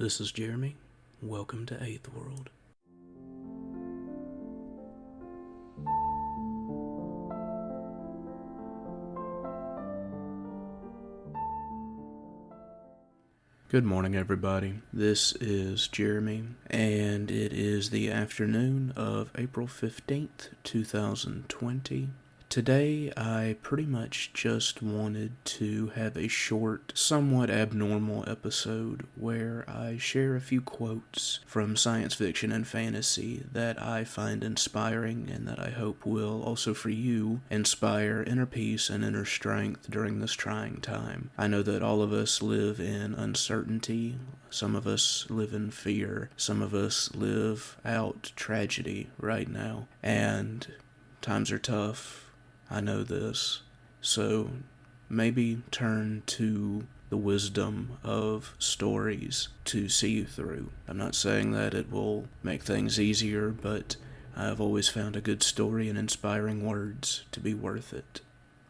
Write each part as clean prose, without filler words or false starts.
This is Jeremy. Welcome to Eighthworld. Good morning, everybody. This is Jeremy, and it is the afternoon of April 15th, 2020. Today, I pretty much just wanted to have a short, somewhat abnormal episode where I share a few quotes from science fiction and fantasy that I find inspiring and that I hope will also for you inspire inner peace and inner strength during this trying time. I know that all of us live in uncertainty. Some of us live in fear. Some of us live out tragedy right now. And times are tough. I know this, so maybe turn to the wisdom of stories to see you through. I'm not saying that it will make things easier, but I've always found a good story and inspiring words to be worth it.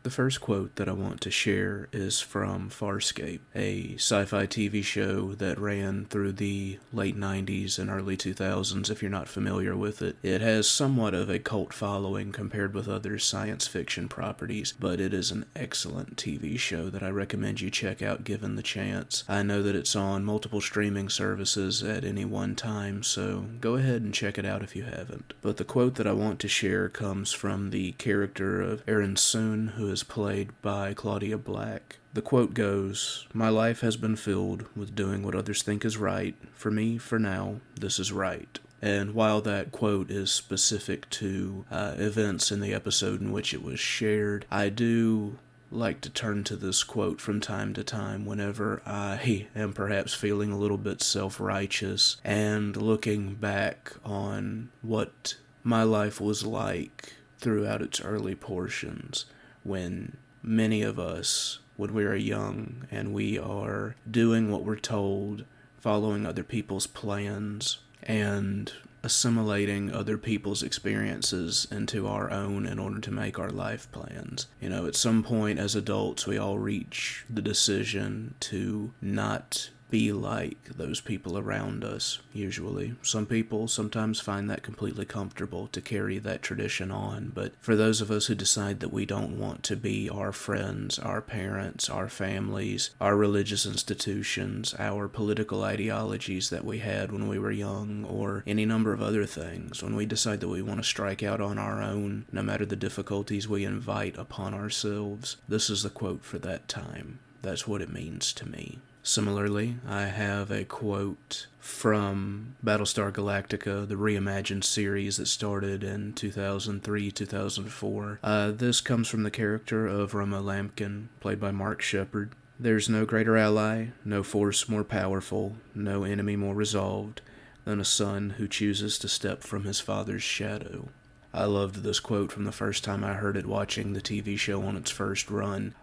The first quote that I want to share is from Farscape, a sci-fi TV show that ran through the late 90s and early 2000s, if you're not familiar with it. It has somewhat of a cult following compared with other science fiction properties, but it is an excellent TV show that I recommend you check out given the chance. I know that it's on multiple streaming services at any one time, so go ahead and check it out if you haven't. But the quote that I want to share comes from the character of Erin Soon, who is played by Claudia Black. The quote goes, "My life has been filled with doing what others think is right. For me, for now, this is right." And while that quote is specific to events in the episode in which it was shared, I do like to turn to this quote from time to time whenever I am perhaps feeling a little bit self-righteous and looking back on what my life was like throughout its early portions, when many of us, when we are young and we are doing what we're told, following other people's plans, and assimilating other people's experiences into our own in order to make our life plans. At some point as adults, we all reach the decision to not be like those people around us, usually. Some people sometimes find that completely comfortable to carry that tradition on, but for those of us who decide that we don't want to be our friends, our parents, our families, our religious institutions, our political ideologies that we had when we were young, or any number of other things, when we decide that we want to strike out on our own, no matter the difficulties we invite upon ourselves, this is the quote for that time. That's what it means to me. Similarly, I have a quote from Battlestar Galactica, the reimagined series that started in 2003-2004. This comes from the character of Roma Lampkin, played by Mark Shepard. "There's no greater ally, no force more powerful, no enemy more resolved than a son who chooses to step from his father's shadow." I loved this quote from the first time I heard it watching the TV show on its first run.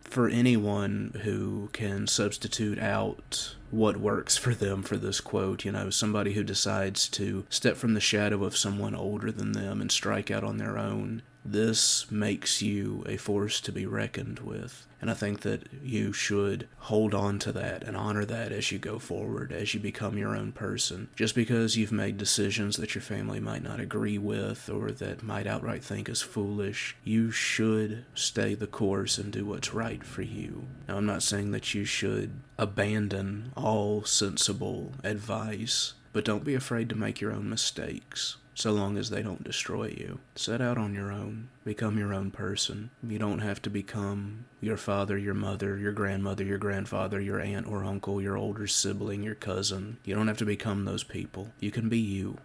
For anyone who can substitute out what works for them for this quote, somebody who decides to step from the shadow of someone older than them and strike out on their own, this makes you a force to be reckoned with. And I think that you should hold on to that and honor that as you go forward, as you become your own person. Just because you've made decisions that your family might not agree with or that might outright think is foolish, you should stay the course and do what's right for you. Now, I'm not saying that you should abandon all sensible advice, but don't be afraid to make your own mistakes, so long as they don't destroy you. Set out on your own. Become your own person. You don't have to become your father, your mother, your grandmother, your grandfather, your aunt or uncle, your older sibling, your cousin. You don't have to become those people. You can be you.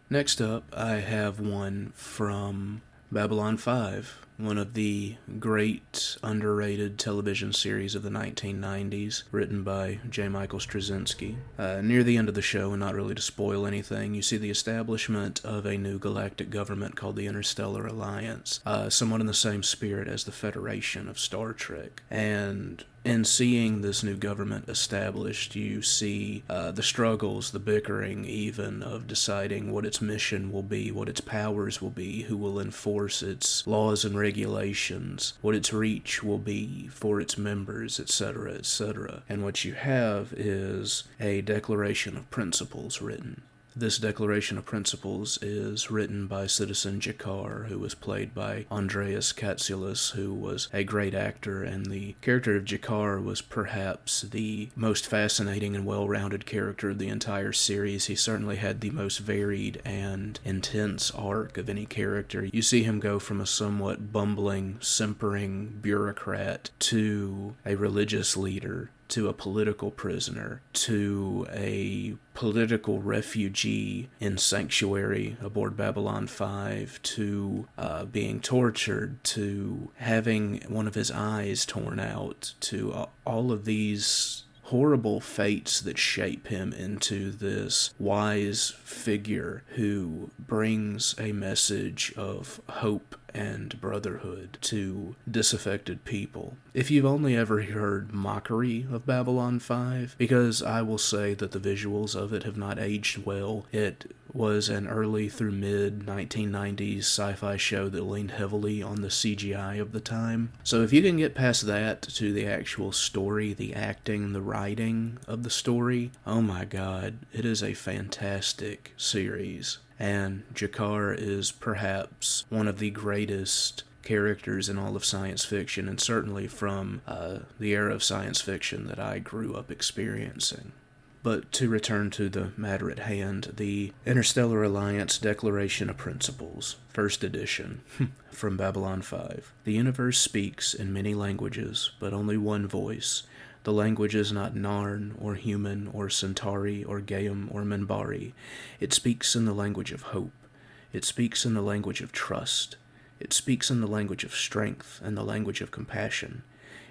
Next up, I have one from Babylon 5, one of the great underrated television series of the 1990s, written by J. Michael Straczynski. Near the end of the show, and not really to spoil anything, you see the establishment of a new galactic government called the Interstellar Alliance, somewhat in the same spirit as the Federation of Star Trek. And in seeing this new government established, you see the struggles, the bickering even, of deciding what its mission will be, what its powers will be, who will enforce its laws and regulations, what its reach will be for its members, etc., etc. And what you have is a declaration of principles written. This Declaration of Principles is written by Citizen Jakar, who was played by Andreas Katsulas, who was a great actor, and the character of Jakar was perhaps the most fascinating and well-rounded character of the entire series. He certainly had the most varied and intense arc of any character. You see him go from a somewhat bumbling, simpering bureaucrat to a religious leader, to a political prisoner, to a political refugee in sanctuary aboard Babylon 5, to being tortured, to having one of his eyes torn out, to all of these horrible fates that shape him into this wise figure who brings a message of hope and brotherhood to disaffected people. If you've only ever heard mockery of Babylon 5, because I will say that the visuals of it have not aged well, it was an early through mid-1990s sci-fi show that leaned heavily on the CGI of the time. So if you can get past that to the actual story, the acting, the writing of the story, oh my god, it is a fantastic series. And Jakar is perhaps one of the greatest characters in all of science fiction, and certainly from the era of science fiction that I grew up experiencing. But to return to the matter at hand, the Interstellar Alliance Declaration of Principles, First Edition, from Babylon 5. The universe speaks in many languages, but only one voice. The language is not Narn, or human, or Centauri, or Gaum, or Minbari. It speaks in the language of hope. It speaks in the language of trust. It speaks in the language of strength and the language of compassion.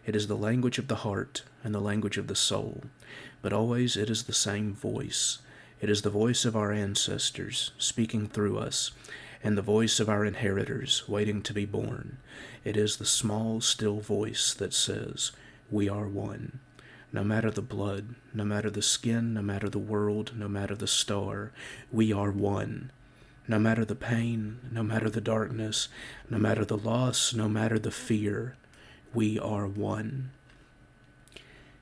It is the language of the heart and the language of the soul. But always it is the same voice. It is the voice of our ancestors, speaking through us, and the voice of our inheritors, waiting to be born. It is the small, still voice that says, "We are one." No matter the blood, no matter the skin, no matter the world, no matter the star, we are one. No matter the pain, no matter the darkness, no matter the loss, no matter the fear, we are one.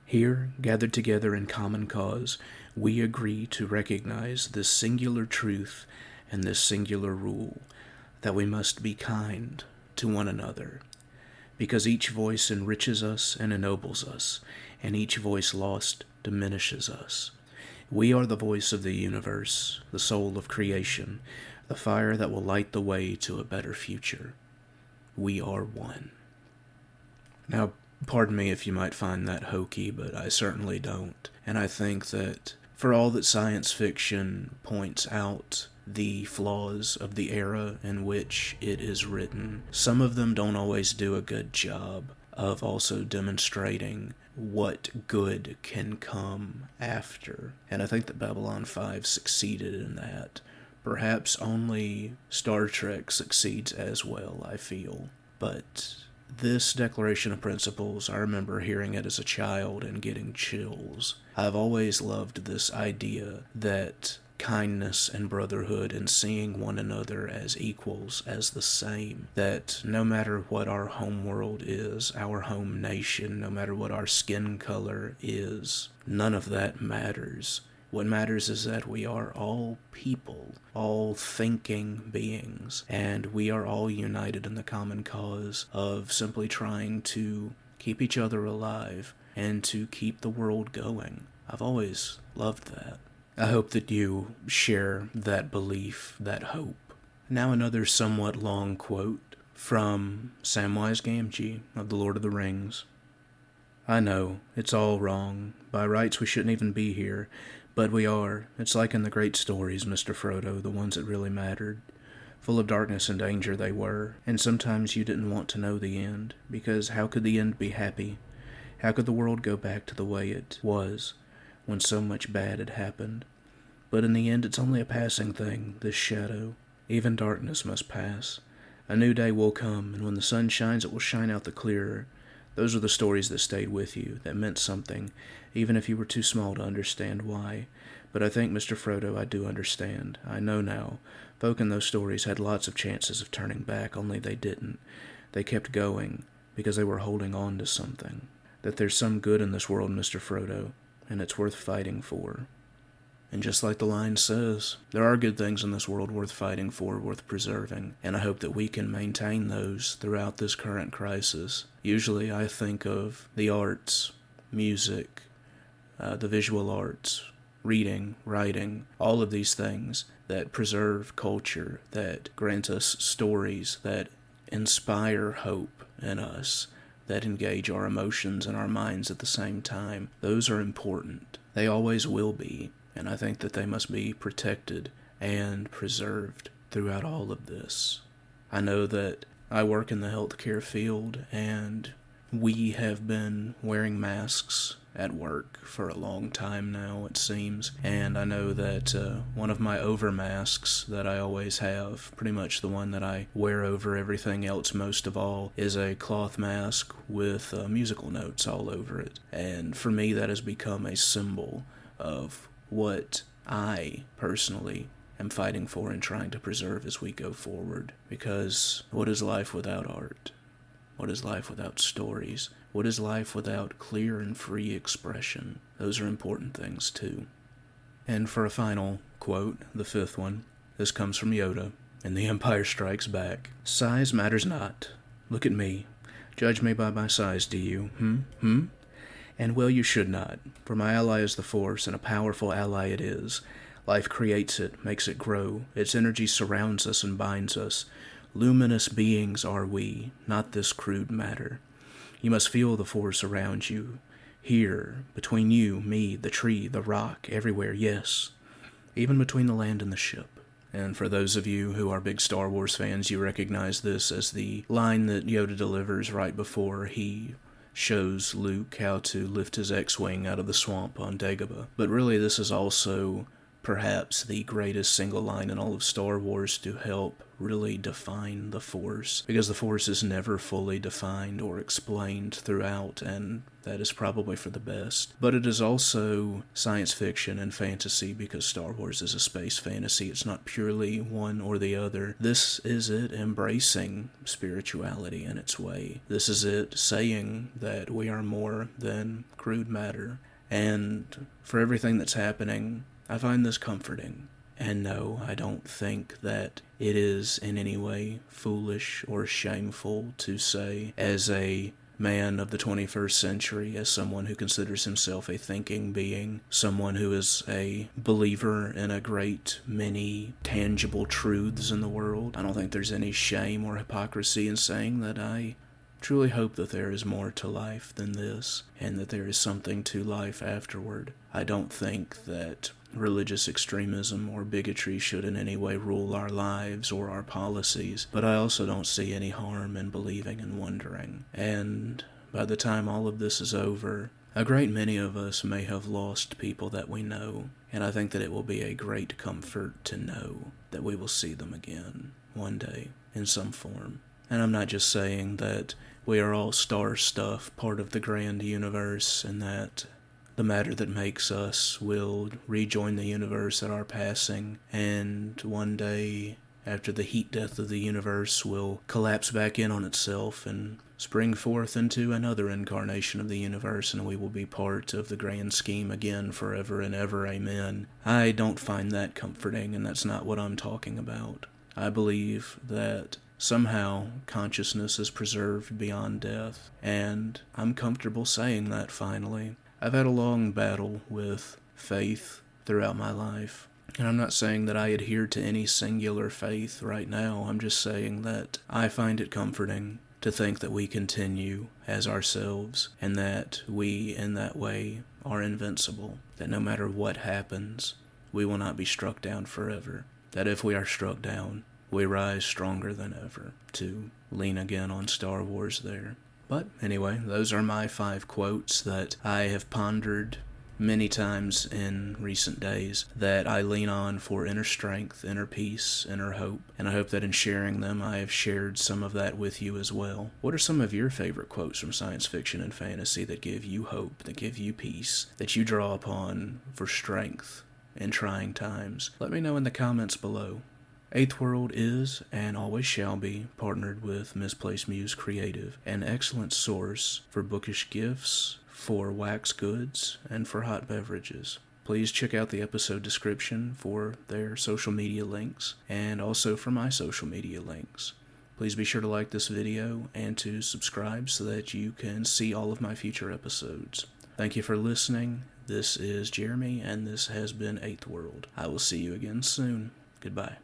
Here, gathered together in common cause, we agree to recognize this singular truth and this singular rule, that we must be kind to one another, because each voice enriches us and ennobles us, and each voice lost diminishes us. We are the voice of the universe, the soul of creation, the fire that will light the way to a better future. We are one. Now, pardon me if you might find that hokey, but I certainly don't. And I think that for all that science fiction points out the flaws of the era in which it is written, some of them don't always do a good job of also demonstrating what good can come after. And I think that Babylon 5 succeeded in that. Perhaps only Star Trek succeeds as well, I feel. But this Declaration of Principles, I remember hearing it as a child and getting chills. I've always loved this idea that kindness and brotherhood and seeing one another as equals, as the same, that no matter what our home world is, our home nation, no matter what our skin color is, none of that matters. What matters is that we are all people, all thinking beings, and we are all united in the common cause of simply trying to keep each other alive and to keep the world going. I've always loved that. I hope that you share that belief, that hope. Now another somewhat long quote from Samwise Gamgee of The Lord of the Rings. I know, it's all wrong. By rights we shouldn't even be here. But we are. It's like in the great stories, Mr. Frodo, the ones that really mattered. Full of darkness and danger they were, and sometimes you didn't want to know the end, because how could the end be happy? How could the world go back to the way it was, when so much bad had happened? But in the end, it's only a passing thing, this shadow. Even darkness must pass. A new day will come, and when the sun shines, it will shine out the clearer. Those are the stories that stayed with you, that meant something, even if you were too small to understand why. But I think, Mr. Frodo, I do understand. I know now. Folk in those stories had lots of chances of turning back, only they didn't. They kept going because they were holding on to something. That there's some good in this world, Mr. Frodo, and it's worth fighting for. And just like the line says, there are good things in this world worth fighting for, worth preserving, and I hope that we can maintain those throughout this current crisis. Usually I think of the arts, music, the visual arts, reading, writing, all of these things that preserve culture, that grant us stories, that inspire hope in us, that engage our emotions and our minds at the same time. Those are important. They always will be. And I think that they must be protected and preserved throughout all of this. I know that I work in the healthcare field, and we have been wearing masks at work for a long time now, it seems. And I know that one of my over masks that I always have, pretty much the one that I wear over everything else most of all, is a cloth mask with musical notes all over it. And for me, that has become a symbol of what I personally am fighting for and trying to preserve as we go forward. Because what is life without art? What is life without stories? What is life without clear and free expression? Those are important things too. And for a final quote, the fifth one, this comes from Yoda in The Empire Strikes Back. Size matters not. Look at me. Judge me by my size, do you? And well, you should not, for my ally is the Force, and a powerful ally it is. Life creates it, makes it grow. Its energy surrounds us and binds us. Luminous beings are we, not this crude matter. You must feel the Force around you. Here, between you, me, the tree, the rock, everywhere, yes. Even between the land and the ship. And for those of you who are big Star Wars fans, you recognize this as the line that Yoda delivers right before he shows Luke how to lift his X-Wing out of the swamp on Dagobah. But really, this is also perhaps the greatest single line in all of Star Wars to help really define the Force, because the Force is never fully defined or explained throughout, and that is probably for the best. But it is also science fiction and fantasy, because Star Wars is a space fantasy. It's not purely one or the other. This is it embracing spirituality in its way. This is it saying that we are more than crude matter. And for everything that's happening, I find this comforting. And no, I don't think that it is in any way foolish or shameful to say, as a man of the 21st century, as someone who considers himself a thinking being, someone who is a believer in a great many tangible truths in the world, I don't think there's any shame or hypocrisy in saying that I truly hope that there is more to life than this, and that there is something to life afterward. I don't think that religious extremism or bigotry should in any way rule our lives or our policies, but I also don't see any harm in believing and wondering. And by the time all of this is over, a great many of us may have lost people that we know, and I think that it will be a great comfort to know that we will see them again one day in some form. And I'm not just saying that we are all star stuff, part of the grand universe, and that the matter that makes us will rejoin the universe at our passing, and one day, after the heat death of the universe, will collapse back in on itself and spring forth into another incarnation of the universe, and we will be part of the grand scheme again forever and ever, amen. I don't find that comforting, and that's not what I'm talking about. I believe that somehow consciousness is preserved beyond death, and I'm comfortable saying that finally. I've had a long battle with faith throughout my life, and I'm not saying that I adhere to any singular faith right now. I'm just saying that I find it comforting to think that we continue as ourselves, and that we, in that way, are invincible, that no matter what happens, we will not be struck down forever, that if we are struck down, we rise stronger than ever, to lean again on Star Wars there. But anyway, those are my 5 quotes that I have pondered many times in recent days, that I lean on for inner strength, inner peace, inner hope, and I hope that in sharing them I have shared some of that with you as well. What are some of your favorite quotes from science fiction and fantasy that give you hope, that give you peace, that you draw upon for strength in trying times? Let me know in the comments below. Eighthworld is, and always shall be, partnered with Misplaced Muse Creative, an excellent source for bookish gifts, for wax goods, and for hot beverages. Please check out the episode description for their social media links, and also for my social media links. Please be sure to like this video and to subscribe so that you can see all of my future episodes. Thank you for listening. This is Jeremy, and this has been Eighthworld. I will see you again soon. Goodbye.